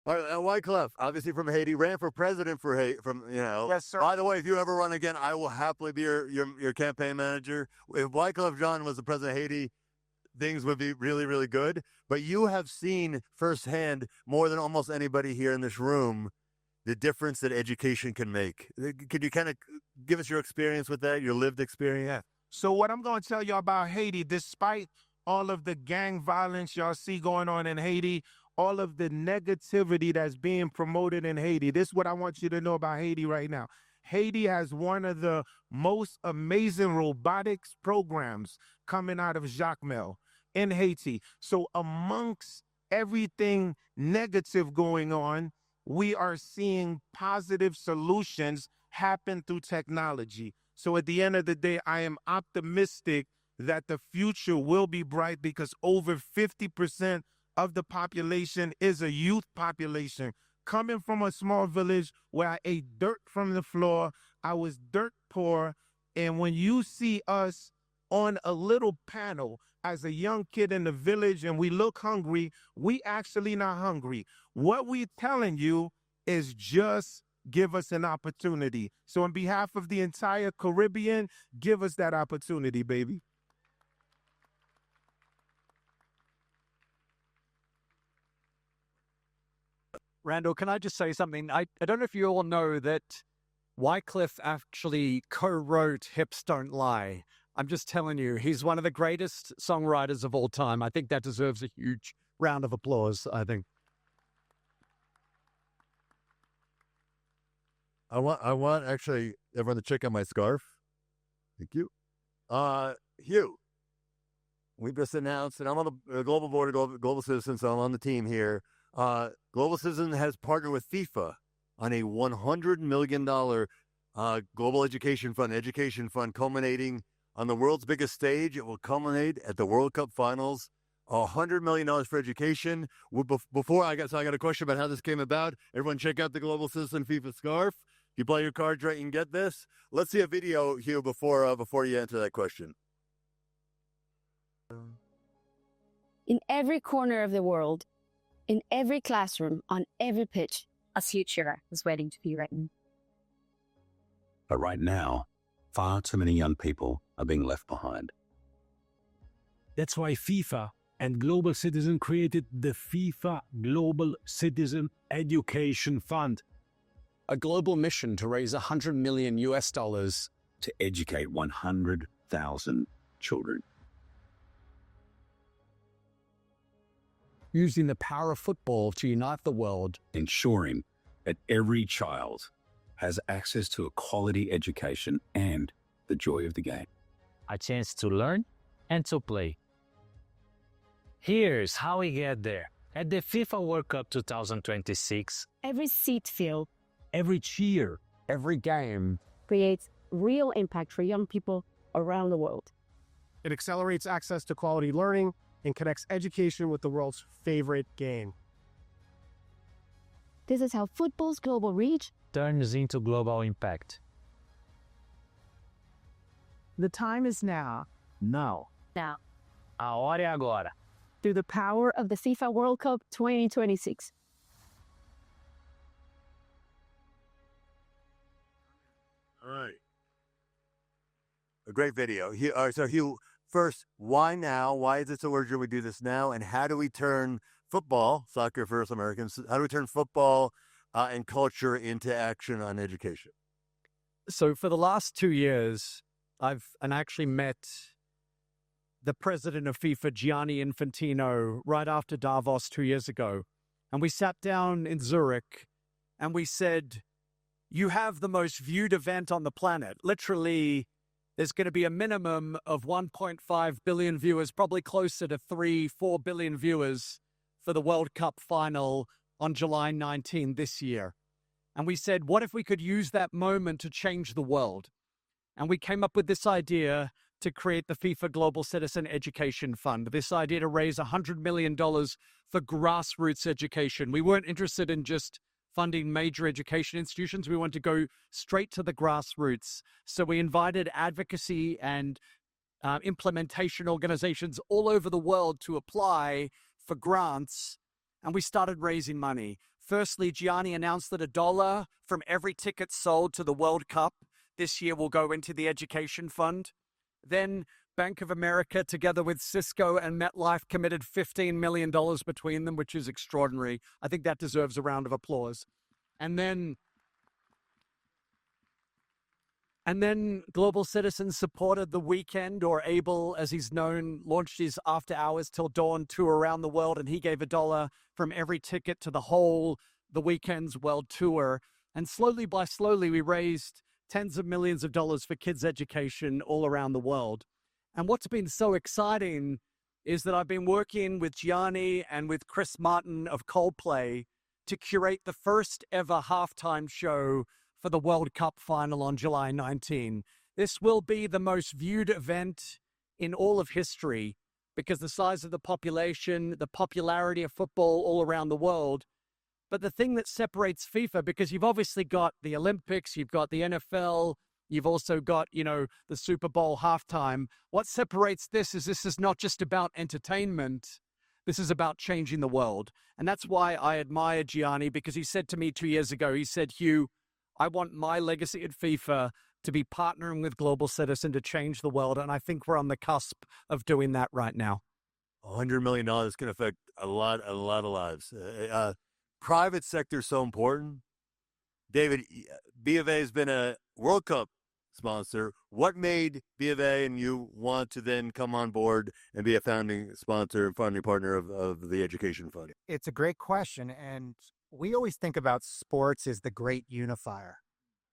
All right, Wyclef, obviously from Haiti, ran for president for Haiti. Yes, sir. By the way, if you ever run again, I will happily be your campaign manager. If Wyclef Jean was the president of Haiti, things would be really, really good. But you have seen firsthand, more than almost anybody here in this room, the difference that education can make. Could you kind of give us your experience with that, your lived experience? Yeah. So what I'm going to tell you about Haiti, despite all of the gang violence y'all see going on in Haiti, all of the negativity that's being promoted in Haiti, this is what I want you to know about Haiti right now. Haiti has one of the most amazing robotics programs coming out of Jacmel in Haiti. So amongst everything negative going on, we are seeing positive solutions happen through technology. So at the end of the day, I am optimistic that the future will be bright because over 50% of the population is a youth population. Coming from a small village where I ate dirt from the floor, I was dirt poor. And when you see us on a little panel as a young kid in the village and we look hungry, we actually not hungry. What we're telling you is just give us an opportunity. So on behalf of the entire Caribbean, give us that opportunity, baby. Randall, can I just say something? I don't know if you all know that Wyclef actually co-wrote Hips Don't Lie. I'm just telling you, he's one of the greatest songwriters of all time. I think that deserves a huge round of applause, I think. I want actually everyone to check out my scarf. Thank you. Hugh, we've just announced, and I'm on the global board of Global Citizens, so I'm on the team here. Global Citizen has partnered with FIFA on a $100 million global education fund culminating on the world's biggest stage. It will culminate at the World Cup finals. $100 million for education. Before I got a question about how this came about. Everyone check out the Global Citizen FIFA scarf. If you play your cards right, you can get this. Let's see a video, Hugh, before you answer that question. In every corner of the world, in every classroom, on every pitch, a future is waiting to be written. But right now, far too many young people are being left behind. That's why FIFA and Global Citizen created the FIFA Global Citizen Education Fund, A global mission to raise $100 million to educate 100,000 children. Using the power of football to unite the world. Ensuring that every child has access to a quality education and the joy of the game. A chance to learn and to play. Here's how we get there. At the FIFA World Cup 2026, Every seat filled every cheer, Every game. creates real impact for young people around the world. It accelerates access to quality learning and connects education with the world's favorite game. This is how football's global reach turns into global impact. The time is now, now. now A hora é agora. through the power of the FIFA World Cup 2026. All right. A great video. So Hugh, first, why now? Why is it so urgent we do this now? And how do we turn football, soccer for us Americans, how do we turn football and culture into action on education? So for the last 2 years, I've actually met the president of FIFA, Gianni Infantino, right after Davos 2 years ago. And we sat down in Zurich and we said, you have the most viewed event on the planet. Literally, there's going to be a minimum of 1.5 billion viewers, probably closer to 3-4 billion viewers for the World Cup final on July 19 this year. And we said, what if we could use that moment to change the world? And we came up with this idea to create the FIFA Global Citizen Education Fund, this idea to raise $100 million for grassroots education. We weren't interested in just funding major education institutions. We wanted to go straight to the grassroots. So we invited advocacy and implementation organizations all over the world to apply for grants. And we started raising money. Firstly, Gianni announced that $1 from every ticket sold to the World Cup this year will go into the education fund. Then Bank of America, together with Cisco and MetLife, committed $15 million between them, which is extraordinary. I think that deserves a round of applause. And then Global Citizens supported The Weekend, or Abel, as he's known, launched his After Hours Till Dawn tour around the world, and he gave $1 from every ticket to the whole The Weekend's world tour. And slowly by slowly, we raised tens of millions of dollars for kids' education all around the world. And what's been so exciting is that I've been working with Gianni and with Chris Martin of Coldplay to curate the first ever halftime show for the World Cup final on July 19. This will be the most viewed event in all of history because the size of the population, the popularity of football all around the world. But the thing that separates FIFA, because you've obviously got the Olympics, you've got the NFL, you've also got, the Super Bowl halftime. What separates this is not just about entertainment. This is about changing the world. And that's why I admire Gianni, because he said to me 2 years ago, he said, Hugh, I want my legacy at FIFA to be partnering with Global Citizen to change the world. And I think we're on the cusp of doing that right now. $100 million can affect a lot of lives. Private sector is so important. David, B of A has been a World Cup sponsor. What made B of A and you want to then come on board and be a founding sponsor and founding partner of the Education Fund? It's a great question. And we always think about sports as the great unifier,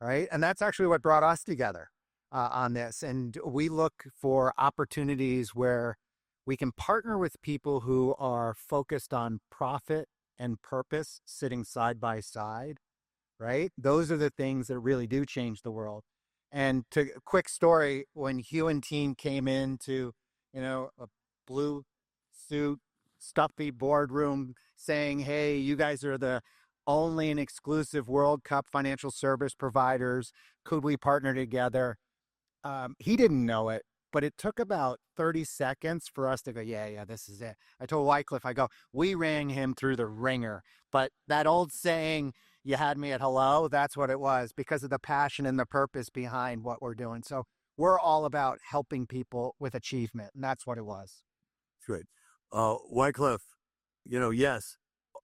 right? And that's actually what brought us together on this. And we look for opportunities where we can partner with people who are focused on profit and purpose sitting side by side, right? Those are the things that really do change the world. And to a quick story, when Hugh and team came into, a blue suit, stuffy boardroom saying, hey, you guys are the only and exclusive World Cup financial service providers. Could we partner together? He didn't know it, but it took about 30 seconds for us to go, yeah, this is it. I told Wycliffe, we ran him through the ringer. But that old saying, you had me at hello, that's what it was, because of the passion and the purpose behind what we're doing. So we're all about helping people with achievement, and that's what it was. Great. Wycliffe, yes,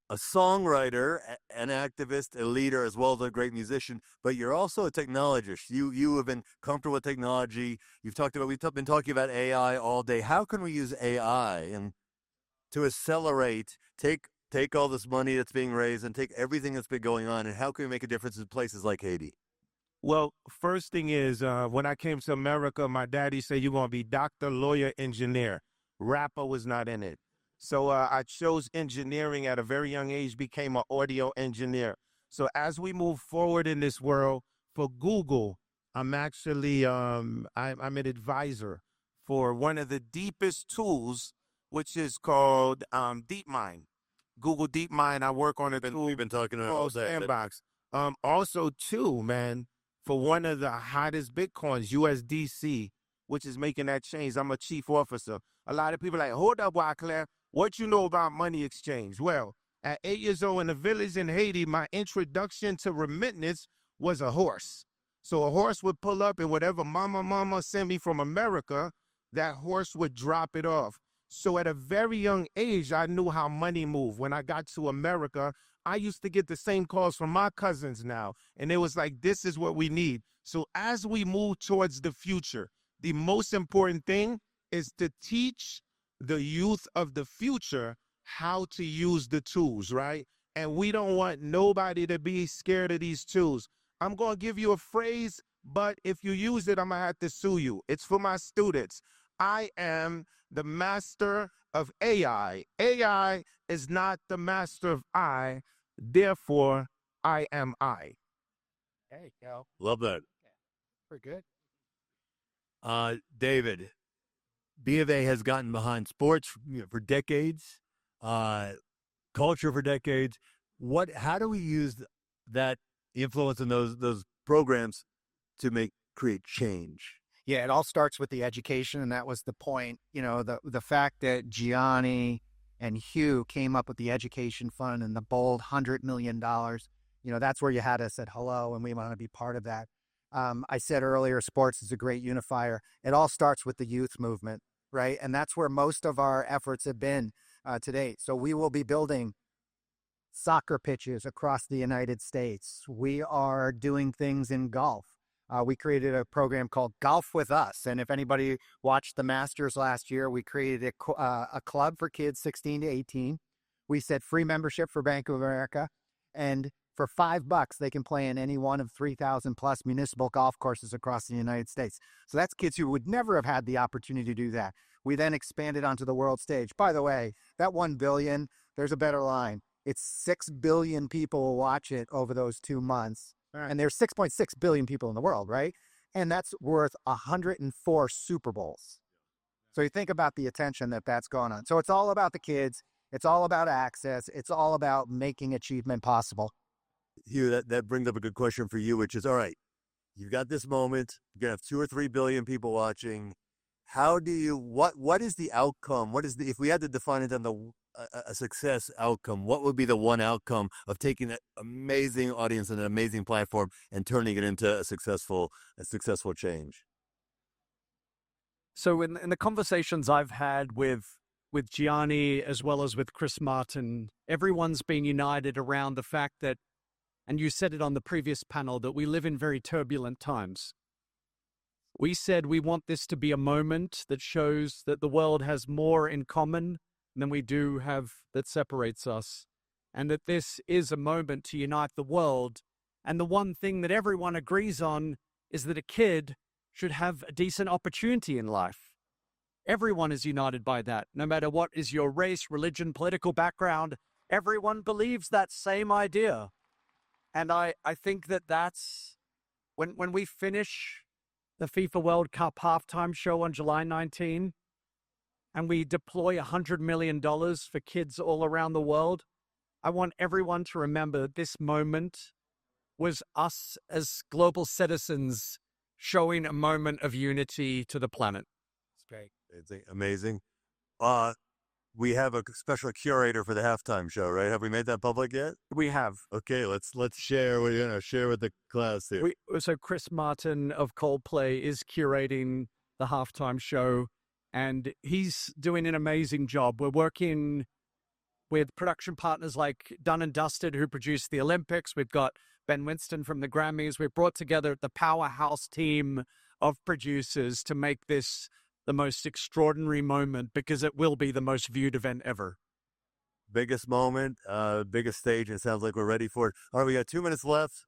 a songwriter, an activist, a leader, as well as a great musician, but you're also a technologist. You have been comfortable with technology. We've been talking about AI all day. How can we use AI and to accelerate, take all this money that's being raised and take everything that's been going on, and how can we make a difference in places like Haiti? Well, first thing is, when I came to America, my daddy said, you're going to be doctor, lawyer, engineer. Rapper was not in it. So I chose engineering at a very young age, became an audio engineer. So as we move forward in this world, for Google, I'm actually, I'm an advisor for one of the deepest tools, which is called DeepMind. Google DeepMind, I work on it. We've been talking about all that. Sandbox. Also, too, man, for one of the hottest Bitcoins, USDC, which is making that change. I'm a chief officer. A lot of people are like, hold up, Wycliffe, what you know about money exchange? Well, at 8 years old in a village in Haiti, my introduction to remittance was a horse. So a horse would pull up, and whatever mama sent me from America, that horse would drop it off. So at a very young age, I knew how money moved. When I got to America, I used to get the same calls from my cousins now. And it was like, this is what we need. So as we move towards the future, the most important thing is to teach the youth of the future how to use the tools, right? And we don't want nobody to be scared of these tools. I'm going to give you a phrase, but if you use it, I'm going to have to sue you. It's for my students. I am the master of AI. AI is not the master of I. Therefore, I am I. There you go. Love that. We're good. David, B of A has gotten behind sports for decades, culture for decades. How do we use that influence in those programs to create change? Yeah, it all starts with the education, and that was the point. The fact that Gianni and Hugh came up with the education fund and the bold $100 million. That's where you had us at hello, and we want to be part of that. I said earlier, sports is a great unifier. It all starts with the youth movement, right? And that's where most of our efforts have been to date. So we will be building soccer pitches across the United States. We are doing things in golf. We created a program called Golf with Us. And if anybody watched the Masters last year, we created a club for kids 16 to 18. We said free membership for Bank of America. And for $5, they can play in any one of 3,000 plus municipal golf courses across the United States. So that's kids who would never have had the opportunity to do that. We then expanded onto the world stage. By the way, that 1 billion, there's a better line. It's 6 billion people will watch it over those 2 months. Right. And there's 6.6 billion people in the world, right? And that's worth 104 Super Bowls. So you think about the attention that's going on. So it's all about the kids. It's all about access. It's all about making achievement possible. Hugh, that brings up a good question for you, which is, all right, you've got this moment, you're going to have 2 or 3 billion people watching. How do you, what is the outcome? If we had to define it on a success outcome, what would be the one outcome of taking that amazing audience and an amazing platform and turning it into a successful change? So in the conversations I've had with Gianni as well as with Chris Martin, everyone's been united around the fact that, and you said it on the previous panel, that we live in very turbulent times. We said we want this to be a moment that shows that the world has more in common than we do have that separates us, and that this is a moment to unite the world. And the one thing that everyone agrees on is that a kid should have a decent opportunity in life. Everyone is united by that, no matter what is your race, religion, political background. Everyone believes that same idea. And I think that's when we finish the FIFA World Cup halftime show on July 19 and we deploy $100 million for kids all around the world, I want everyone to remember this moment was us as global citizens showing a moment of unity to the planet. It's great. It's amazing. We have a special curator for the halftime show, right? Have we made that public yet? We have. Okay, let's share. Share with the class here. So Chris Martin of Coldplay is curating the halftime show, and he's doing an amazing job. We're working with production partners like Dun and Dusted, who produced the Olympics. We've got Ben Winston from the Grammys. We've brought together the powerhouse team of producers to make this the most extraordinary moment, because it will be the most viewed event ever. Biggest moment, biggest stage. It sounds like we're ready for it. All right, we got 2 minutes left.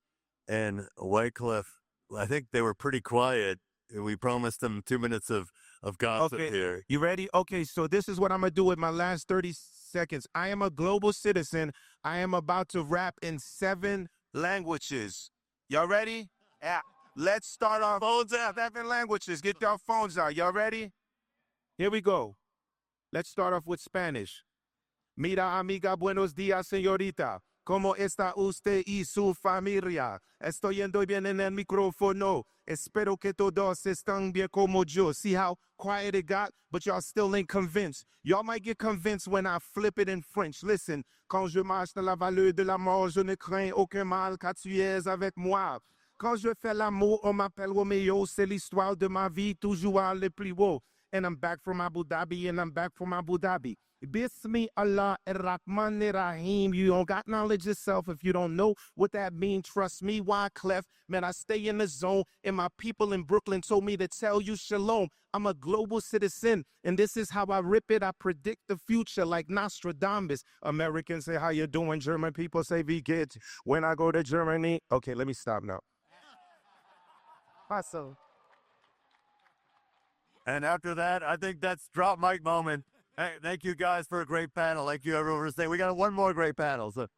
And Wycliffe, I think they were pretty quiet. We promised them 2 minutes of gossip here. You ready? Okay, so this is what I'm going to do with my last 30 seconds. I am a global citizen. I am about to rap in 7 languages. Y'all ready? Yeah. Let's start our phones out. 7 languages. Get your phones out. Y'all ready? Here we go. Let's start off with Spanish. Mira, amiga, buenos días, señorita. ¿Cómo está usted y su familia? Estoy yendo bien en el micrófono. Espero que todos están bien como yo. See how quiet it got, but y'all still ain't convinced. Y'all might get convinced when I flip it in French. Listen, quand je marche dans la vallée de la mort, je ne crains aucun mal, car tu es avec moi. Quand je fais l'amour, on m'appelle Romeo. C'est l'histoire de ma vie, toujours à le plus haut. And I'm back from Abu Dhabi, and I'm back from Abu Dhabi. Bismi Allah ar-Rahman ar-Rahim. You don't got knowledge yourself if you don't know what that means. Trust me, Wyclef. Man, I stay in the zone, and my people in Brooklyn told me to tell you shalom. I'm a global citizen, and this is how I rip it. I predict the future like Nostradamus. Americans say, how you doing? German people say, wie geht's? When I go to Germany. Okay, let me stop now. Awesome. And after that, I think that's drop mic moment. Hey, thank you guys for a great panel. Thank you, everyone, for staying. We got one more great panel. So